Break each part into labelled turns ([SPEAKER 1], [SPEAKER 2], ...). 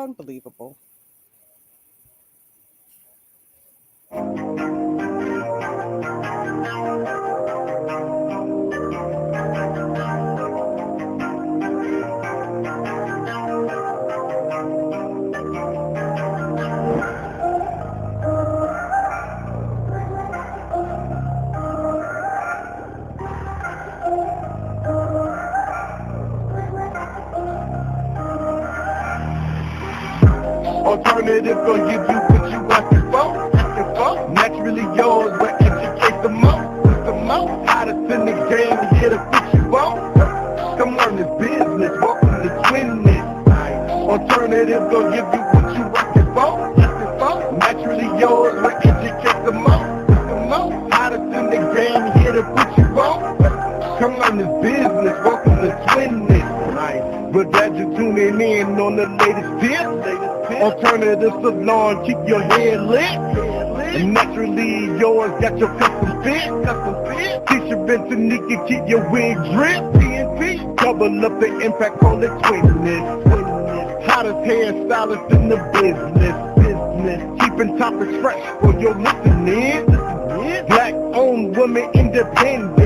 [SPEAKER 1] Unbelievable.
[SPEAKER 2] Alternative gonna give you what you asking for. Naturally yours, but educate the most. Hottest in the game, here to put you on. Come learn this business, welcome to Twin. Alternative gonna give you what you asking for. Naturally yours, but educate the most. Hottest in the game, here to put you on. Come learn this business, welcome to Twin. We're glad you're tuning in on the latest tip. Alternative salon, keep your head lit. Naturally yours, got your custom fit. T-shirt and Tanika, keep your wig drip. TNT, double up the impact, call it Twinness. Hottest hairstylist in the business. Keeping topics fresh for your listening. Black owned, woman independent.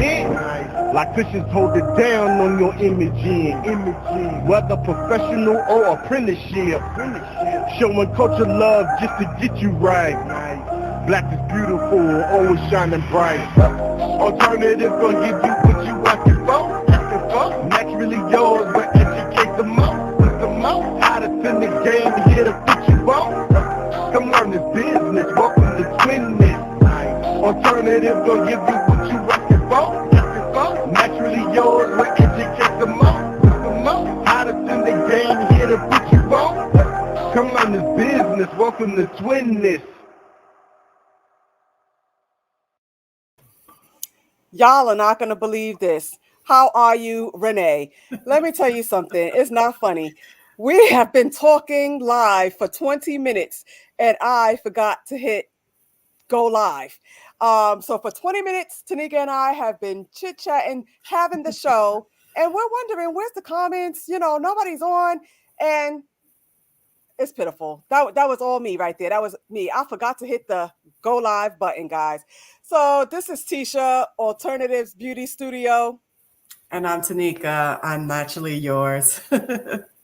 [SPEAKER 2] Like fishes hold it down on your imaging. Whether professional or apprenticeship. Showing culture love just to get you right. Black is beautiful, always shining bright. Alternative gonna give you what you asking for. Naturally yours, but educate the most. Hottest in the game, here to put you on. Come learn this business, welcome to Twin. Alternative gonna give you what you asking for. Naturally yours, but educate the most. Hottest in the game, here to put you on. Come learn this business, welcome to Twin.
[SPEAKER 1] Y'all are not going to believe this. How are you, Renee? Let me tell you something. It's not funny. We have been talking live for 20 minutes and I forgot to hit go live. So for 20 minutes, Tanika and I have been chit-chatting, having the show, and we're wondering where's the comments? Nobody's on, and it's pitiful. That was all me right there. That was me. I forgot to hit the go live button, guys. So this is Tisha, Alternatives Beauty Studio.
[SPEAKER 3] And I'm Tanika. I'm naturally yours.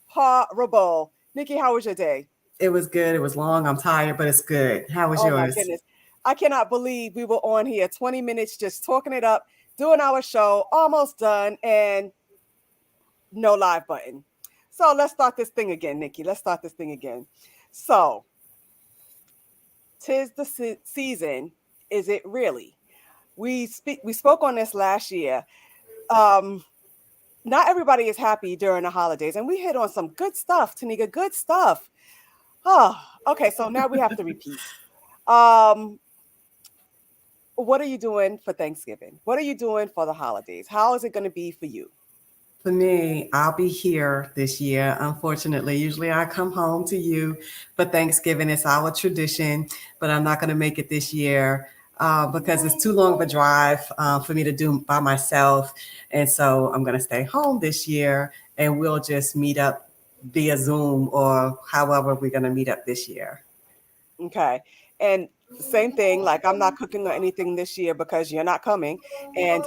[SPEAKER 1] Horrible. Nikki, how was your day?
[SPEAKER 3] It was good. It was long. I'm tired, but it's good. How was
[SPEAKER 1] Oh my
[SPEAKER 3] yours?
[SPEAKER 1] goodness. I cannot believe we were on here 20 minutes just talking it up, doing our show, almost done, and no live button. So let's start this thing again, Nikki. Let's start this thing again. So, 'tis the season. Is it really? We spoke on this last year. Um, Not everybody is happy during the holidays, and we hit on some good stuff, Tanika. Good stuff. Oh, okay. So now we have to repeat. Um, what are you doing for Thanksgiving? What are you doing for the holidays? How is it going to be for you?
[SPEAKER 3] For me, I'll be here this year. Unfortunately, usually I come home to you for Thanksgiving. It's our tradition, but I'm not going to make it this year because it's too long of a drive for me to do by myself. And so I'm going to stay home this year and we'll just meet up via Zoom or however we're going to meet up this year.
[SPEAKER 1] Okay. And same thing, like I'm not cooking or anything this year because you're not coming. And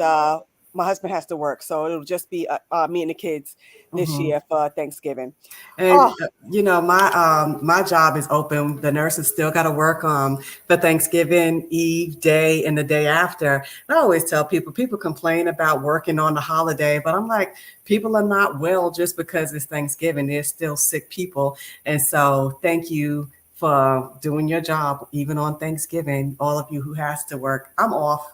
[SPEAKER 1] my husband has to work. So it'll just be me and the kids this
[SPEAKER 3] Mhm.
[SPEAKER 1] year for Thanksgiving.
[SPEAKER 3] And
[SPEAKER 1] Oh,
[SPEAKER 3] my job is open. The nurses still got to work the Thanksgiving Eve day and the day after. I always tell people complain about working on the holiday, but I'm like, people are not well just because it's Thanksgiving. There's still sick people, and so thank you for doing your job even on Thanksgiving. All of you who has to work, I'm off.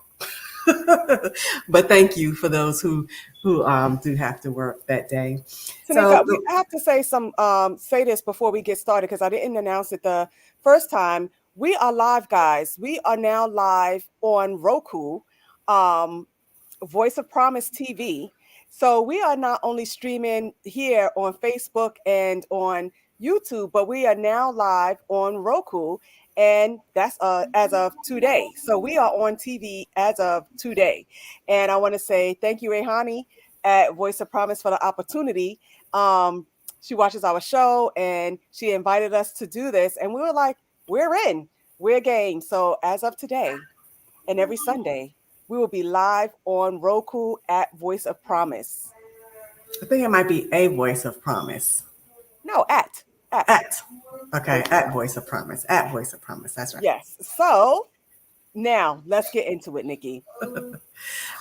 [SPEAKER 3] But thank you for those who do have to work that day. So
[SPEAKER 1] Tanika, I have to say this before we get started because I didn't announce it the first time. We are live, guys. We are now live on Roku, um, Voice of Promise TV. So we are not only streaming here on Facebook and on YouTube, but we are now live on Roku, and that's as of today. So we are on TV as of today. And I want to say thank you, Rehani, at Voice of Promise, for the opportunity. Um, She watches our show, and she invited us to do this, and we were like, we're in, we're game. So as of today, and every Sunday, we will be live on Roku at Voice of Promise.
[SPEAKER 3] I think it might be a Voice of Promise.
[SPEAKER 1] No, at.
[SPEAKER 3] At. Okay, at Voice of Promise. At Voice of Promise. That's right.
[SPEAKER 1] Yes. So now let's get into it, Nikki.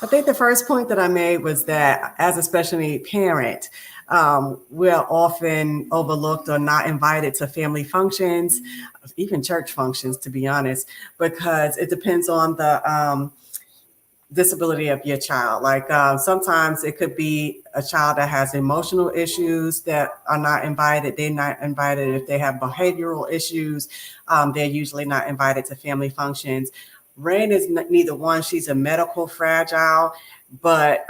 [SPEAKER 3] I think the first point that I made was that as a special need parent, we're often overlooked or not invited to family functions, even church functions, to be honest, because it depends on the disability of your child. Like sometimes it could be a child that has emotional issues that are not invited. They're not invited. If they have behavioral issues, they're usually not invited to family functions. Rain is neither one. She's a medical fragile, but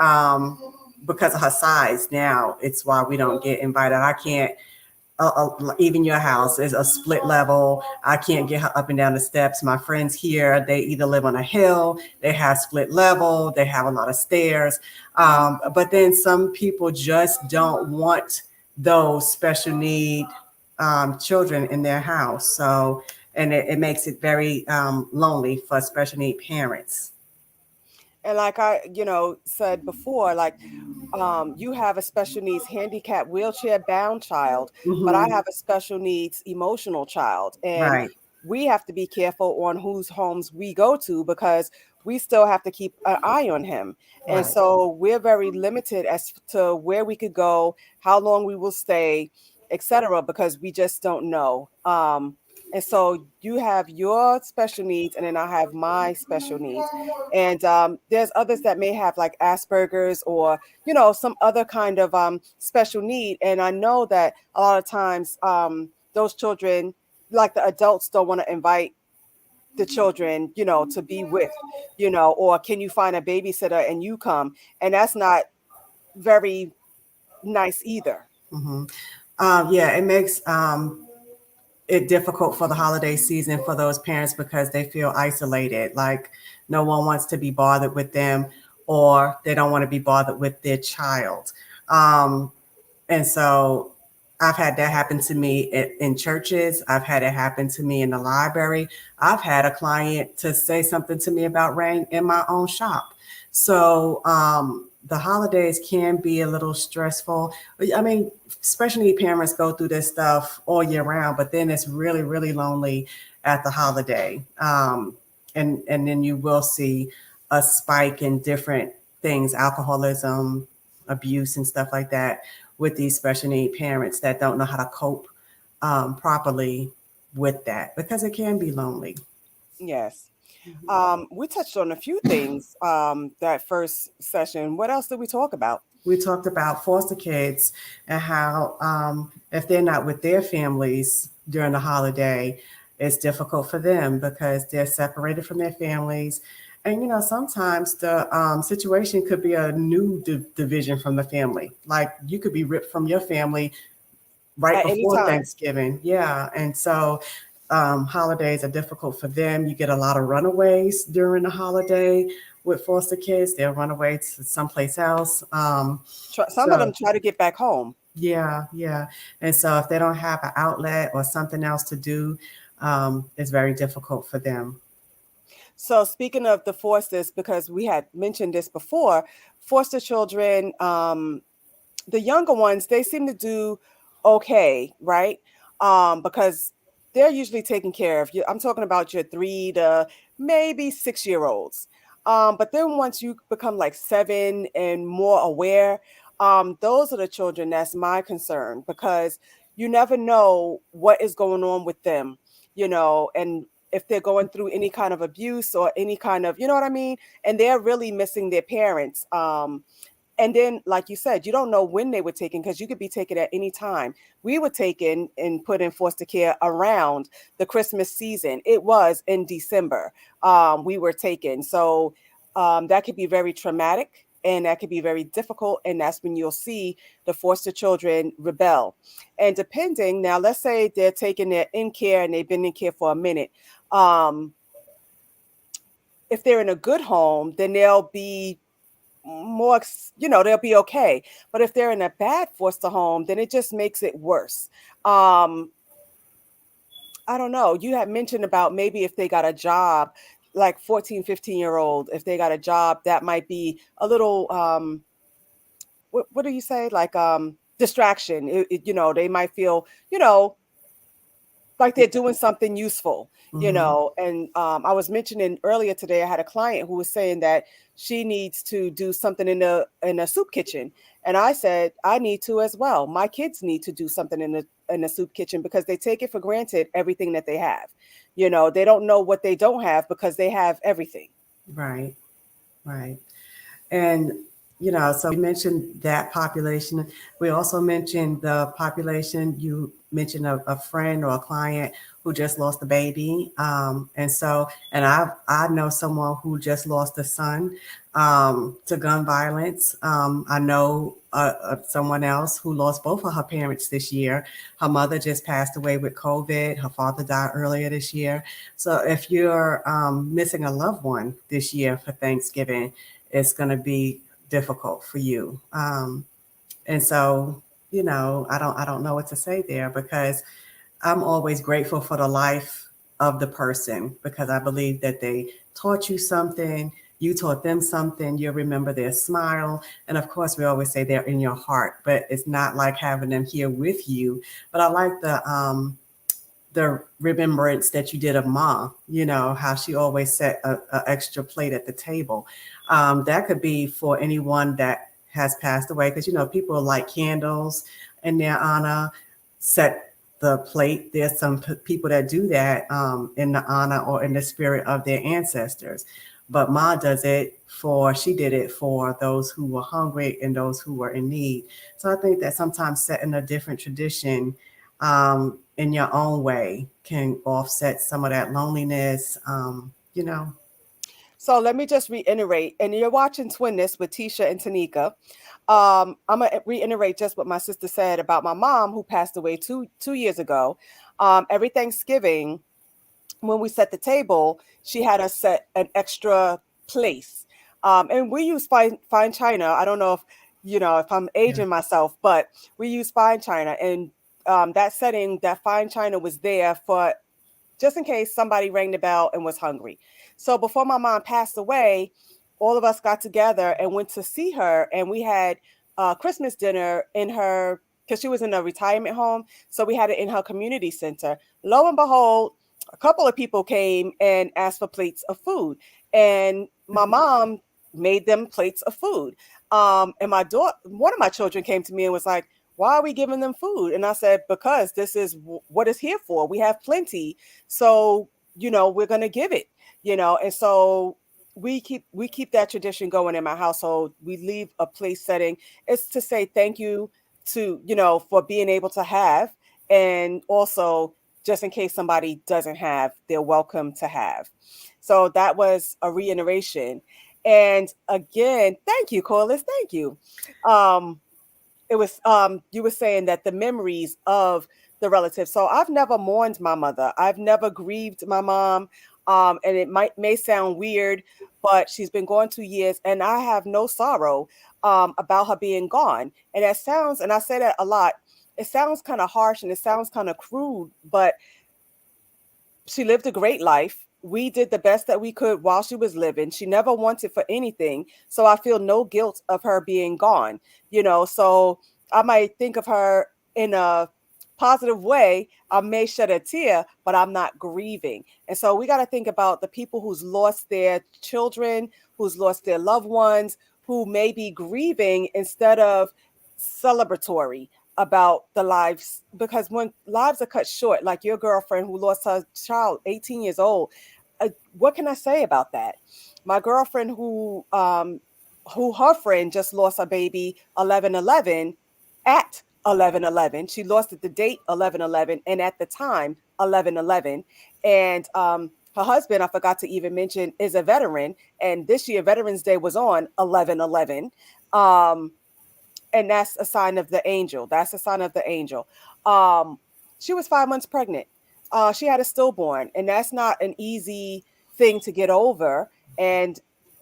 [SPEAKER 3] because of her size now, it's why we don't get invited. I can't, even your house is a split level. I can't get her up and down the steps. My friends here, they either live on a hill, they have split level, they have a lot of stairs. But then some people just don't want those special need children in their house. So, and it makes it very lonely for special need parents.
[SPEAKER 1] And like I, said before, like you have a special needs handicapped wheelchair bound child, but I
[SPEAKER 3] Mhm.
[SPEAKER 1] have a special needs emotional child. And
[SPEAKER 3] Right.
[SPEAKER 1] we have to be careful on whose homes we go to because we still have to keep an eye on him. And
[SPEAKER 3] Right.
[SPEAKER 1] so we're very limited as to where we could go, how long we will stay, etc., because we just don't know. And so you have your special needs, and then I have my special needs. And there's others that may have like Asperger's or, some other kind of special need. And I know that a lot of times those children, like the adults, don't want to invite the children, to be with, or can you find a babysitter and you come? And that's not very nice either.
[SPEAKER 3] Hmm. Yeah, it makes it difficult for the holiday season for those parents because they feel isolated, like no one wants to be bothered with them or they don't want to be bothered with their child. Um, and so I've had that happen to me in churches. I've had it happen to me in the library. I've had a client to say something to me about rain in my own shop. So the holidays can be a little stressful. I mean, especially parents go through this stuff all year round, but then it's really, really lonely at the holiday. And then you will see a spike in different things, alcoholism, abuse, and stuff like that with these special need parents that don't know how to cope properly with that because it can be lonely.
[SPEAKER 1] Yes. We touched on a few things that first session. What else did we talk about?
[SPEAKER 3] We talked about foster kids and how if they're not with their families during the holiday, it's difficult for them because they're separated from their families. And sometimes the situation could be a new division from the family. Like you could be ripped from your family right
[SPEAKER 1] At any
[SPEAKER 3] before
[SPEAKER 1] time.
[SPEAKER 3] Thanksgiving. Yeah. And so holidays are difficult for them. You get a lot of runaways during the holiday with foster kids. They'll run away to someplace else.
[SPEAKER 1] Some of them try to get back home.
[SPEAKER 3] Yeah, yeah. And so if they don't have an outlet or something else to do, it's very difficult for them.
[SPEAKER 1] So speaking of the fosters, because we had mentioned this before, foster children, the younger ones, they seem to do okay, right? Because they're usually taken care of. I'm talking about your 3 to maybe 6-year-olds. But then once you become like 7 and more aware, those are the children that's my concern because you never know what is going on with them, and if they're going through any kind of abuse or any kind of, you know what I mean? And they're really missing their parents. And then, like you said, you don't know when they were taken because you could be taken at any time. We were taken and put in foster care around the Christmas season. It was in December. We were taken. So that could be very traumatic and that could be very difficult. And that's when you'll see the foster children rebel. And depending, now, let's say they're taken there in care and they've been in care for a minute. If they're in a good home, then they'll be more, they'll be okay. But if they're in a bad foster home, then it just makes it worse. I don't know. You had mentioned about maybe if they got a job, like 14, 15-year-old, if they got a job, that might be a little, what do you say? Like, distraction. They might feel, like they're doing something useful, and I was mentioning earlier today, I had a client who was saying that she needs to do something in a soup kitchen. And I said, I need to as well. My kids need to do something in the soup kitchen because they take it for granted, everything that they have. They don't know what they don't have because they have everything.
[SPEAKER 3] Right, right. And, so we mentioned that population. We also mentioned the population. You mentioned a friend or a client who just lost a baby. And I know someone who just lost a son to gun violence. I know someone else who lost both of her parents this year. Her mother just passed away with COVID. Her father died earlier this year. So if you're missing a loved one this year for Thanksgiving, it's going to be difficult for you. And so, I don't know what to say there, because I'm always grateful for the life of the person, because I believe that they taught you something, you taught them something, you'll remember their smile. And of course, we always say they're in your heart, but it's not like having them here with you. But I like the remembrance that you did of Ma, how she always set a extra plate at the table. That could be for anyone that has passed away, because, people light candles in their honor, set the plate. There's some people that do that in the honor or in the spirit of their ancestors. But Ma she did it for those who were hungry and those who were in need. So I think that sometimes setting a different tradition in your own way can offset some of that loneliness,
[SPEAKER 1] So let me just reiterate, and you're watching Twin-ness with Tisha and Tanika. I'm gonna reiterate just what my sister said about my mom, who passed away two years ago. Every Thanksgiving, when we set the table, she had us set an extra place. And we use fine china. I don't know if I'm aging myself, but we use fine china. And that setting, that fine china was there for just in case somebody rang the bell and was hungry. So before my mom passed away, all of us got together and went to see her, and we had Christmas dinner in her, because she was in a retirement home. So we had it in her community center. Lo and behold, a couple of people came and asked for plates of food, and my mom made them plates of food. And my daughter, one of my children, came to me and was like, why are we giving them food? And I said, because this is what it's here for. We have plenty. So, we're going to give it, and so we keep that tradition going in my household. We leave a place setting. It's to say thank you to, for being able to have, and also just in case somebody doesn't have, they're welcome to have. So that was a reiteration. And again, thank you, Corliss. Thank you. It was you were saying that the memories of the relatives. So I've never mourned my mother. I've never grieved my mom. And it may sound weird, but she's been gone 2 years, and I have no sorrow about her being gone. And that sounds, and I say that a lot, it sounds kind of harsh and it sounds kind of crude, but she lived a great life. We did the best that we could while she was living. She never wanted for anything. So I feel no guilt of her being gone, so I might think of her in a positive way. I may shed a tear, but I'm not grieving. And so we got to think about the people who's lost their children, who's lost their loved ones, who may be grieving instead of celebratory about the lives, because when lives are cut short, like your girlfriend who lost her child, 18 years old, what can I say about that? My girlfriend who her friend just lost a baby 11/11 at 11/11. She lost at the date 11/11 and at the time 11/11. And her husband, I forgot to even mention, is a veteran, and this year Veterans Day was on 11/11. And that's a sign of the angel. That's a sign of the angel. She was 5 months pregnant. She had a stillborn, and that's not an easy thing to get over. And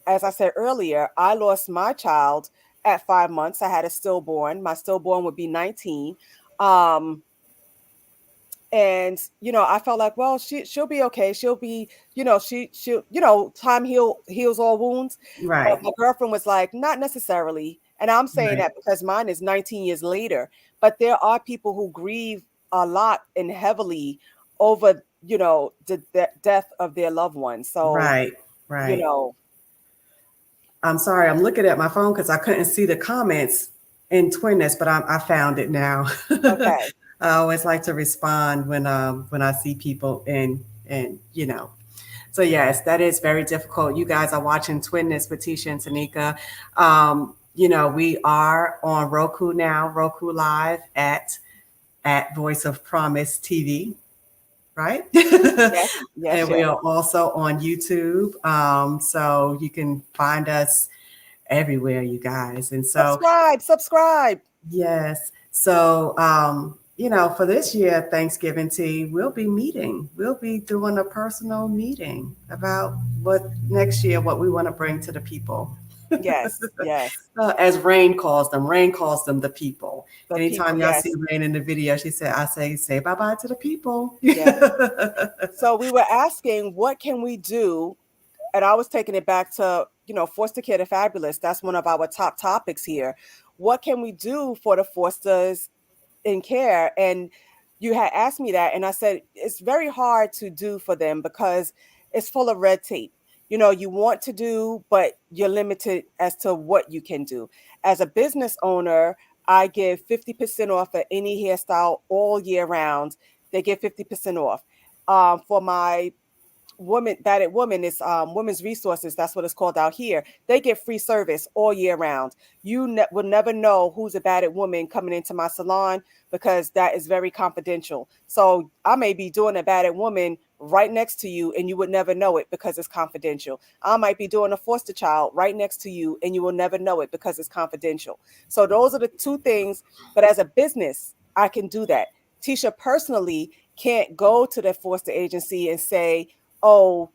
[SPEAKER 1] as I said earlier, I lost my child at 5 months. I had a stillborn. My stillborn would be 19. Um, and I felt like, well, she'll be okay. She'll be, she'll, time heals all wounds. But
[SPEAKER 3] Right.
[SPEAKER 1] my girlfriend was like, not necessarily. And I'm saying
[SPEAKER 3] Right.
[SPEAKER 1] that because mine is 19 years later. But there are people who grieve a lot and heavily over, the death of their loved one. So,
[SPEAKER 3] Right.
[SPEAKER 1] you
[SPEAKER 3] Right.
[SPEAKER 1] know,
[SPEAKER 3] I'm sorry, I'm looking at my phone because I couldn't see the comments in Twinness, but I found it now.
[SPEAKER 1] okay.
[SPEAKER 3] I always like to respond when I see people and So yes, that is very difficult. You guys are watching Twinness with Tisha and Tanika. We are on Roku now, Roku Live at Voice of Promise TV, right?
[SPEAKER 1] Yes, yes,
[SPEAKER 3] And we
[SPEAKER 1] yes.
[SPEAKER 3] are also on YouTube. So you can find us everywhere, you guys. And so,
[SPEAKER 1] Subscribe.
[SPEAKER 3] yes. So, for this year, Thanksgiving tea, we'll be meeting. We'll be doing a personal meeting about what we want to bring to the people.
[SPEAKER 1] Yes, yes.
[SPEAKER 3] As Rain calls them. Rain calls them the people.
[SPEAKER 1] The people,
[SPEAKER 3] Anytime y'all see
[SPEAKER 1] yes.
[SPEAKER 3] Rain in the video, I say bye-bye to the people.
[SPEAKER 1] Yes. So we were asking, what can we do? And I was taking it back to, foster care to fabulous. That's one of our top topics here. What can we do for the fosters in care? And you had asked me that, and I said it's very hard to do for them because it's full of red tape. You want to do, but you're limited as to what you can do. As a business owner, I give 50% off of any hairstyle all year round. They get 50% off. For my battered woman is women's resources, that's what it's called out here. They get free service all year round. You will never know who's a battered woman coming into my salon because that is very confidential. So I may be doing a battered woman right next to you and you would never know it because it's confidential. I might be doing a foster child right next to you and you will never know it because it's confidential. So those are the two things. But as a business, I can do that. Tisha personally can't go to the foster agency and say, oh,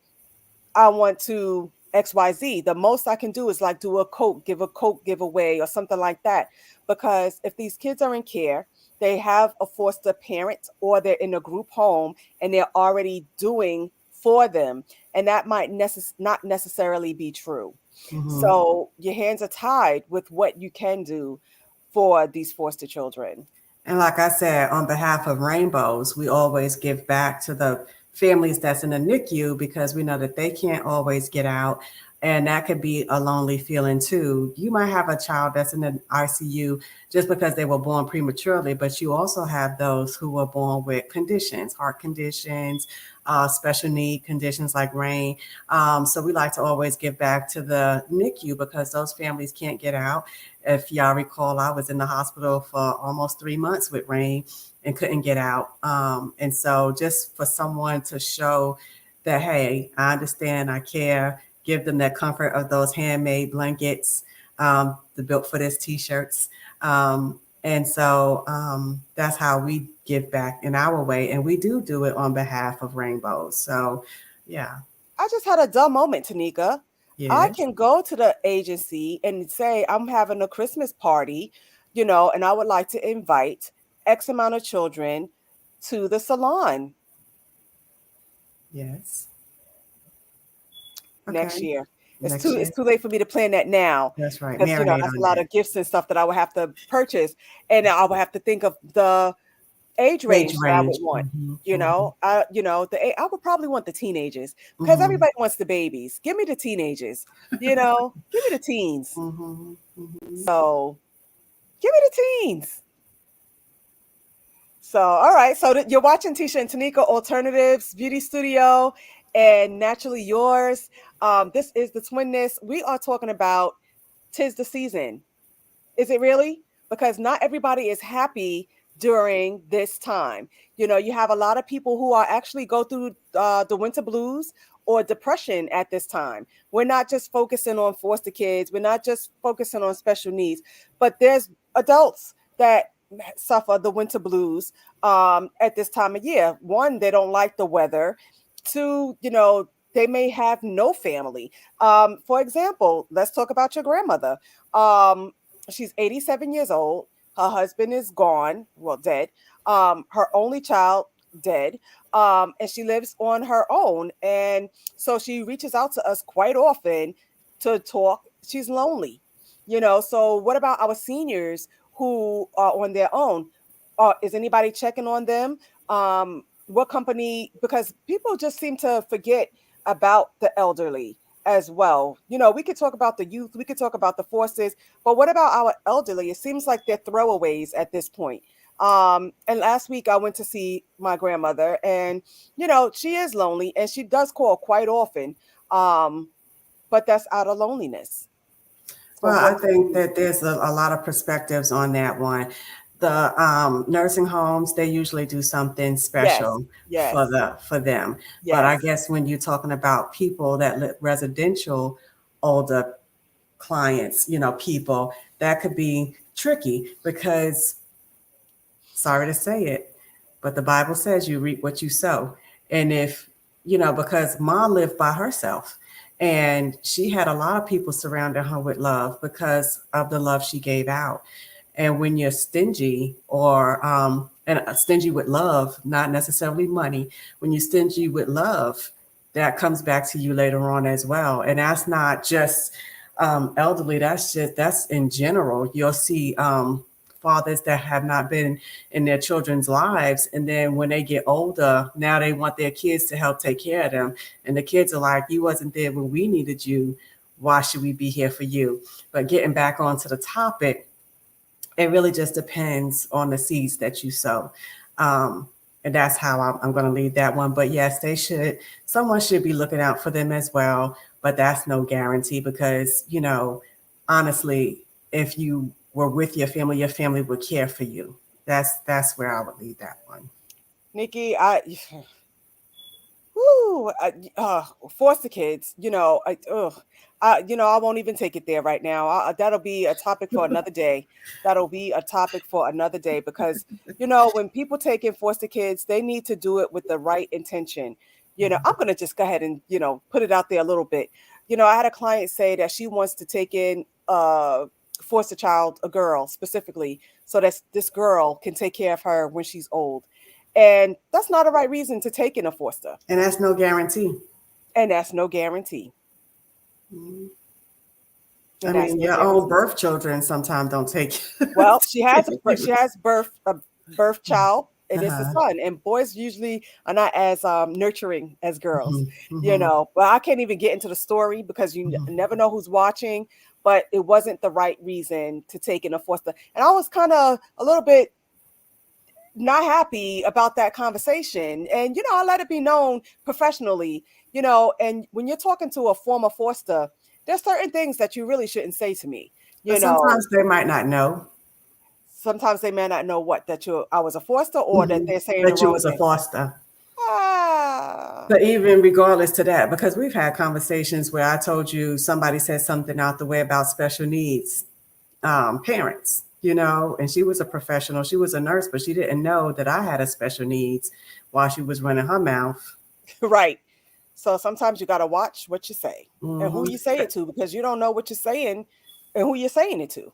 [SPEAKER 1] I want to XYZ. The most I can do is like give a coat giveaway or something like that. Because if these kids are in care, they have a foster parent or they're in a group home and they're already doing for them. And that might not necessarily be true.
[SPEAKER 3] Mhm.
[SPEAKER 1] So your hands are tied with what you can do for these foster children.
[SPEAKER 3] And like I said, on behalf of Rainbows, we always give back to the families that's in the NICU because we know that they can't always get out. And that could be a lonely feeling too. You might have a child that's in the ICU just because they were born prematurely, but you also have those who were born with conditions, heart conditions, special need conditions like Rain. So we like to always give back to the NICU because those families can't get out. If y'all recall, I was in the hospital for almost 3 months with Rain and couldn't get out. And so just for someone to show that, hey, I understand, I care, give them that comfort of those handmade blankets, the Built for This t-shirts. And so that's how we give back in our way. And we do it on behalf of Rainbows. So, yeah.
[SPEAKER 1] I just had a dumb moment, Tanika. I
[SPEAKER 3] Yes.
[SPEAKER 1] can go to the agency and say, I'm having a Christmas party, and I would like to invite X amount of children to the salon
[SPEAKER 3] Yes.
[SPEAKER 1] next
[SPEAKER 3] Okay.
[SPEAKER 1] year. It's
[SPEAKER 3] Next
[SPEAKER 1] too
[SPEAKER 3] year.
[SPEAKER 1] it's too late for me to plan that now
[SPEAKER 3] That's right.
[SPEAKER 1] because
[SPEAKER 3] Marinate
[SPEAKER 1] that's a
[SPEAKER 3] on
[SPEAKER 1] lot
[SPEAKER 3] that.
[SPEAKER 1] of gifts and stuff that I would have to purchase, and I would have to think of the age
[SPEAKER 3] Age
[SPEAKER 1] range that I would
[SPEAKER 3] range.
[SPEAKER 1] want.
[SPEAKER 3] Mhm, mhm,
[SPEAKER 1] I would probably want the teenagers because
[SPEAKER 3] mhm,
[SPEAKER 1] everybody wants the babies. Give me the teenagers, give me the teens.
[SPEAKER 3] mhm, mhm.
[SPEAKER 1] So give me the teens. So, all right. So you're watching Tisha and Tanika Alternatives Beauty Studio and Naturally Yours. This is the Twiness. We are talking about 'tis the season. Is it really? Because not everybody is happy during this time. You have a lot of people who are actually go through the winter blues or depression at this time. We're not just focusing on foster kids. We're not just focusing on special needs, but there's adults that suffer the winter blues at this time of year. One, they don't like the weather. Two, they may have no family. For example, let's talk about your grandmother. She's 87 years old. Her husband is gone, well, dead. Her only child dead. And she lives on her own. And so she reaches out to us quite often to talk. She's lonely, So what about our seniors who are on their own? Is anybody checking on them? What company? Because people just seem to forget about the elderly as well. We could talk about the youth, we could talk about the forces, but what about our elderly? It seems like they're throwaways at this point. And last week I went to see my grandmother, and she is lonely and she does call quite often. But that's out of loneliness.
[SPEAKER 3] Well, I think that there's a lot of perspectives on that one. The nursing homes, they usually do something special
[SPEAKER 1] Yes.
[SPEAKER 3] for them.
[SPEAKER 1] Yes.
[SPEAKER 3] But I guess when you're talking about people that live residential, older clients, people, that could be tricky because, sorry to say it, but the Bible says you reap what you sow. And if, because mom lived by herself, and she had a lot of people surrounding her with love because of the love she gave out. And when you're stingy and stingy with love, not necessarily money, when you're stingy with love, that comes back to you later on as well. And that's not just elderly, that's in general. You'll see fathers that have not been in their children's lives. And then when they get older, now they want their kids to help take care of them. And the kids are like, you wasn't there when we needed you. Why should we be here for you? But getting back onto the topic, it really just depends on the seeds that you sow. And that's how I'm going to leave that one. But yes, someone should be looking out for them as well. But that's no guarantee because, honestly, if you were with your family would care for you. That's where I would leave that one.
[SPEAKER 1] Nikki, foster kids, I won't even take it there right now. That'll be a topic for another day. Because, when people take in foster kids, they need to do it with the right intention. I'm going to just go ahead and, put it out there a little bit. I had a client say that she wants to take in foster child, a girl specifically, so that this girl can take care of her when she's old. And that's not a right reason to take in a foster.
[SPEAKER 3] And that's no guarantee.
[SPEAKER 1] Mm-hmm.
[SPEAKER 3] I mean, your own birth children sometimes don't take.
[SPEAKER 1] Well, she has a birth child, and it's a son. And boys usually are not as nurturing as girls, But I can't even get into the story because you never know who's watching. But it wasn't the right reason to take in a foster. And I was kind of a little bit not happy about that conversation. And, I let it be known professionally, and when you're talking to a former foster, there's certain things that you really shouldn't say to me.
[SPEAKER 3] Sometimes they might not know.
[SPEAKER 1] Sometimes they may not know I was a foster or that they're saying
[SPEAKER 3] that you was a foster.
[SPEAKER 1] Ah.
[SPEAKER 3] But even regardless to that, because we've had conversations where I told you somebody said something out the way about special needs parents, and she was a professional. She was a nurse, but she didn't know that I had a special needs while she was running her mouth.
[SPEAKER 1] Right. So sometimes you got to watch what you say and who you say it to, because you don't know what you're saying and who you're saying it to.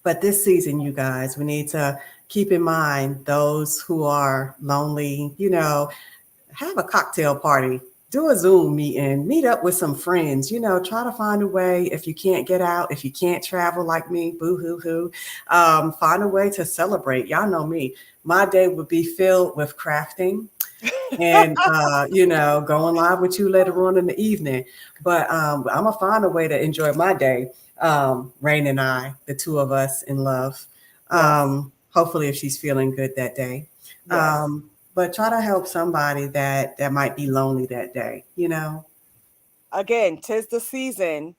[SPEAKER 3] But this season, you guys, we need to keep in mind those who are lonely, have a cocktail party, do a Zoom meeting, meet up with some friends, try to find a way. If you can't get out, if you can't travel like me, boo-hoo-hoo, find a way to celebrate. Y'all know me. My day would be filled with crafting and, going live with you later on in the evening. But I'm going to find a way to enjoy my day. Rain and I, the two of us in love. Hopefully if she's feeling good that day. Yes. But try to help somebody that might be lonely that day,
[SPEAKER 1] Again, 'tis the season,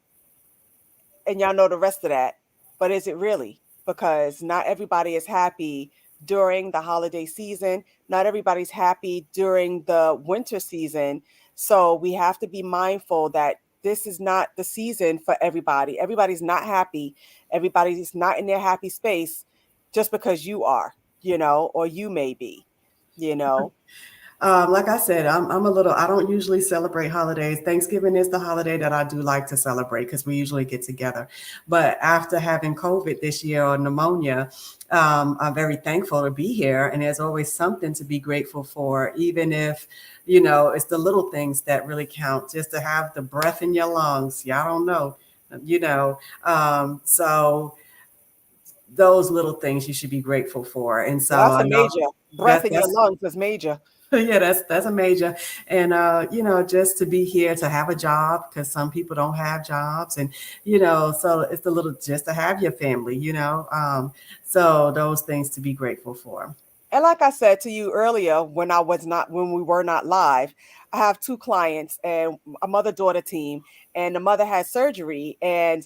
[SPEAKER 1] and y'all know the rest of that. But is it really? Because not everybody is happy during the holiday season. Not everybody's happy during the winter season. So we have to be mindful that this is not the season for everybody. Everybody's not happy. Everybody's not in their happy space just because you are, or you may be.
[SPEAKER 3] Like I said, I don't usually celebrate holidays. Thanksgiving is the holiday that I do like to celebrate because we usually get together. But after having COVID this year or pneumonia, I'm very thankful to be here. And there's always something to be grateful for, even if, it's the little things that really count, just to have the breath in your lungs. Y'all don't know, so those little things you should be grateful for. And so
[SPEAKER 1] That's
[SPEAKER 3] I
[SPEAKER 1] a
[SPEAKER 3] know
[SPEAKER 1] major. Breath in your
[SPEAKER 3] that's
[SPEAKER 1] lungs is major.
[SPEAKER 3] yeah, that's a major. And just to be here, to have a job, because some people don't have jobs, and so it's the little, just to have your family, so those things to be grateful for.
[SPEAKER 1] And like I said to you earlier, when we were not live, I have two clients and a mother-daughter team, and the mother had surgery, and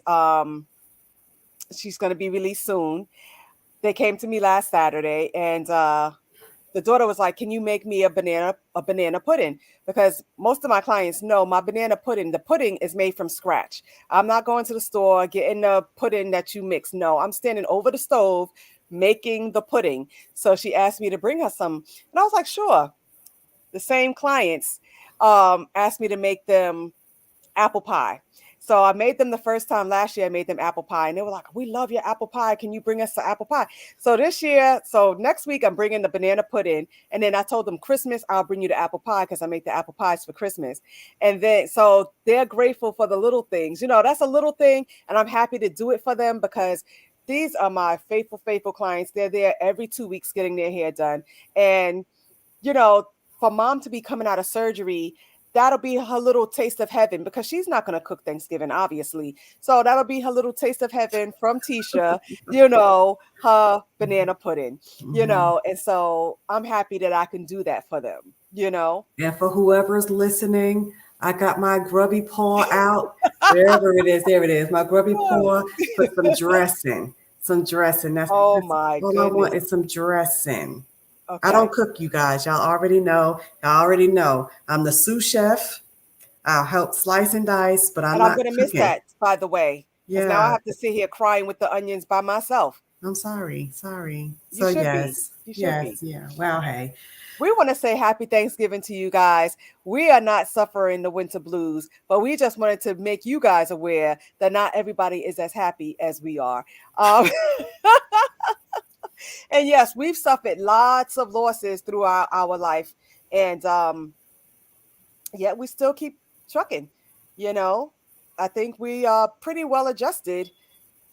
[SPEAKER 1] she's going to be released soon. They came to me last Saturday, and the daughter was like, "Can you make me a banana pudding?" Because most of my clients know my banana pudding. The pudding is made from scratch. I'm not going to the store getting the pudding that you mix. No, I'm standing over the stove making the pudding. So she asked me to bring her some, and I was like, "Sure." The same clients asked me to make them apple pie. So I made them the first time last year. I made them apple pie, and they were like, "We love your apple pie. Can you bring us some apple pie?" So next week I'm bringing the banana pudding, and then I told them Christmas I'll bring you the apple pie because I make the apple pies for Christmas. And then so they're grateful for the little things. That's a little thing, and I'm happy to do it for them because these are my faithful clients. They're there every 2 weeks getting their hair done, and you know, for mom to be coming out of surgery, that'll be her little taste of heaven because she's not going to cook Thanksgiving, obviously. So that'll be her little taste of heaven from Tisha, her banana pudding,
[SPEAKER 3] Mhm.
[SPEAKER 1] and so I'm happy that I can do that for them.
[SPEAKER 3] And for whoever's listening, I got my grubby paw out. Wherever it is, there it is. My grubby paw for some dressing. Some dressing.
[SPEAKER 1] Oh
[SPEAKER 3] That's
[SPEAKER 1] my
[SPEAKER 3] all I want
[SPEAKER 1] goodness.
[SPEAKER 3] is some dressing. I don't
[SPEAKER 1] Okay.
[SPEAKER 3] cook, you guys. Y'all already know. Y'all already know. I'm the sous chef. I'll help slice and dice, but I'm
[SPEAKER 1] And I'm
[SPEAKER 3] not
[SPEAKER 1] going to miss
[SPEAKER 3] cooking.
[SPEAKER 1] that, by the way, because now I
[SPEAKER 3] Yeah,
[SPEAKER 1] have to sit here crying with the onions by myself.
[SPEAKER 3] I'm sorry. Sorry.
[SPEAKER 1] You
[SPEAKER 3] So
[SPEAKER 1] should be.
[SPEAKER 3] yes,
[SPEAKER 1] You should
[SPEAKER 3] yes,
[SPEAKER 1] be.
[SPEAKER 3] yeah. Well, hey.
[SPEAKER 1] We want to say happy Thanksgiving to you guys. We are not suffering the winter blues, but we just wanted to make you guys aware that not everybody is as happy as we are. Um, and yes, we've suffered lots of losses through our life. And yet we still keep trucking. You know, I think we are pretty well adjusted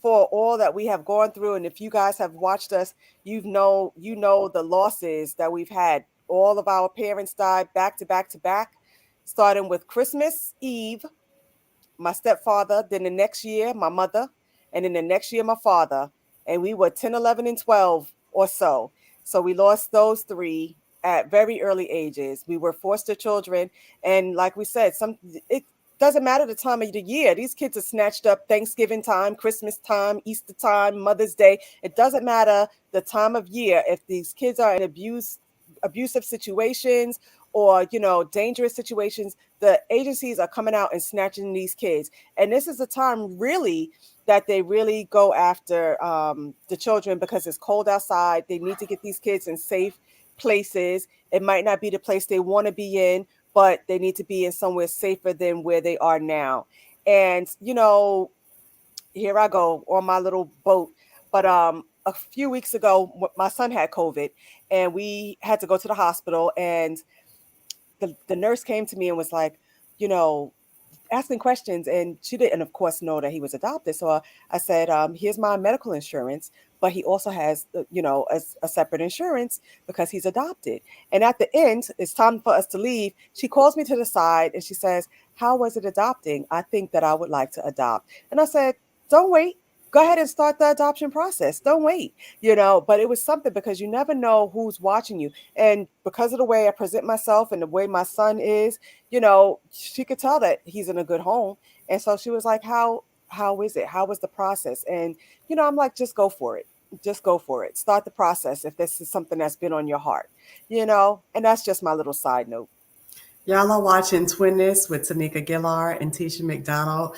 [SPEAKER 1] for all that we have gone through. And if you guys have watched us, you know the losses that we've had. All of our parents died back to back to back, starting with Christmas Eve, my stepfather, then the next year, my mother, and then the next year, my father. And we were 10, 11, and 12 or so. So we lost those three at very early ages. We were foster children. And like we said, it doesn't matter the time of the year. These kids are snatched up Thanksgiving time, Christmas time, Easter time, Mother's Day. It doesn't matter the time of year. If these kids are in abusive situations or dangerous situations, the agencies are coming out and snatching these kids. And this is a time really that they really go after the children because it's cold outside. They need to get these kids in safe places. It might not be the place they want to be in, but they need to be in somewhere safer than where they are now. And here I go on my little boat. But a few weeks ago, my son had COVID, and we had to go to the hospital. And the nurse came to me and was like, you know, asking questions, and she didn't, of course, know that he was adopted. So I said, "Here's my medical insurance, but he also has, a separate insurance because he's adopted." And at the end, it's time for us to leave. She calls me to the side and she says, "How was it adopting? I think that I would like to adopt." And I said, "Don't wait. Go ahead and start the adoption process. Don't wait." But it was something because you never know who's watching you. And because of the way I present myself and the way my son is, she could tell that he's in a good home. And so she was like, how is it? How was the process? And, I'm like, just go for it. Just go for it. Start the process if this is something that's been on your heart, and that's just my little side note.
[SPEAKER 3] Y'all are watching Twin-ness with Tanika Gillard and Tisha McDonald.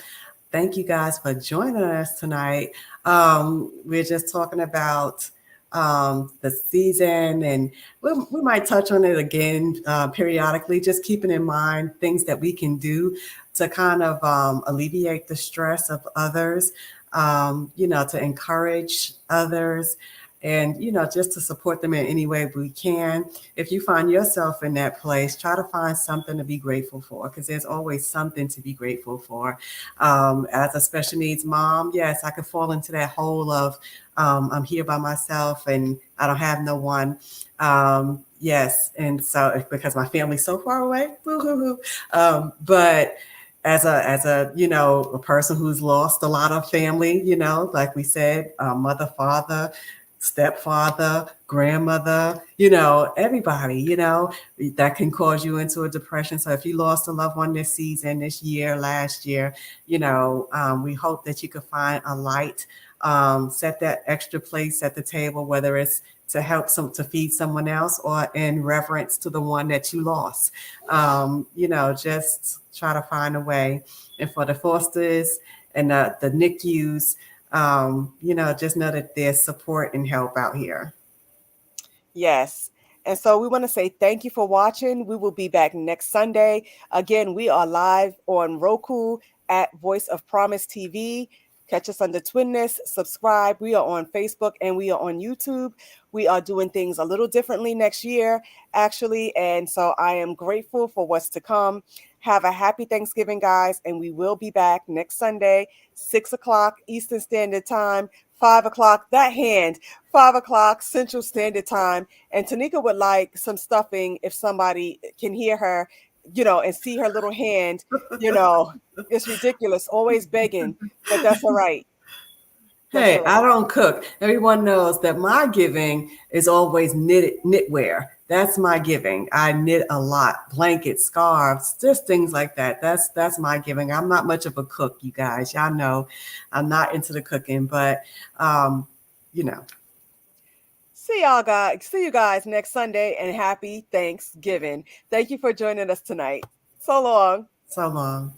[SPEAKER 3] Thank you guys for joining us tonight. We're just talking about the season, and we might touch on it again periodically, just keeping in mind things that we can do to kind of alleviate the stress of others, to encourage others, and just to support them in any way we can. If you find yourself in that place, try to find something to be grateful for, because there's always something to be grateful for. As a special needs mom, yes, I could fall into that hole of I'm here by myself and I don't have no one. Yes, and so because my family's so far away, woo-hoo-hoo. But as a a person who's lost a lot of family, like we said, mother, father, stepfather, grandmother, everybody, that can cause you into a depression. So if you lost a loved one this season, this year, last year, we hope that you could find a light, set that extra place at the table, whether it's to help to feed someone else or in reverence to the one that you lost. Just try to find a way. And for the fosters and the NICUs, just know that there's support and help out here.
[SPEAKER 1] Yes. And so we want to say thank you for watching. We will be back next Sunday. Again, we are live on Roku at Voice of Promise TV. Catch us under Twinness, subscribe. We are on Facebook and we are on YouTube. We are doing things a little differently next year, actually. And so I am grateful for what's to come. Have a happy Thanksgiving, guys. And we will be back next Sunday, 6 o'clock Eastern Standard Time, 5 o'clock, 5 o'clock Central Standard Time. And Tanika would like some stuffing if somebody can hear her, and see her little hand, it's ridiculous, always begging, but that's all right.
[SPEAKER 3] Hey, I don't cook. Everyone knows that my giving is always knitwear. That's my giving. I knit a lot, blankets, scarves, just things like that. That's my giving. I'm not much of a cook, you guys. Y'all know I'm not into the cooking, but
[SPEAKER 1] See you guys next Sunday, and happy Thanksgiving. Thank you for joining us tonight. So long.
[SPEAKER 3] So long.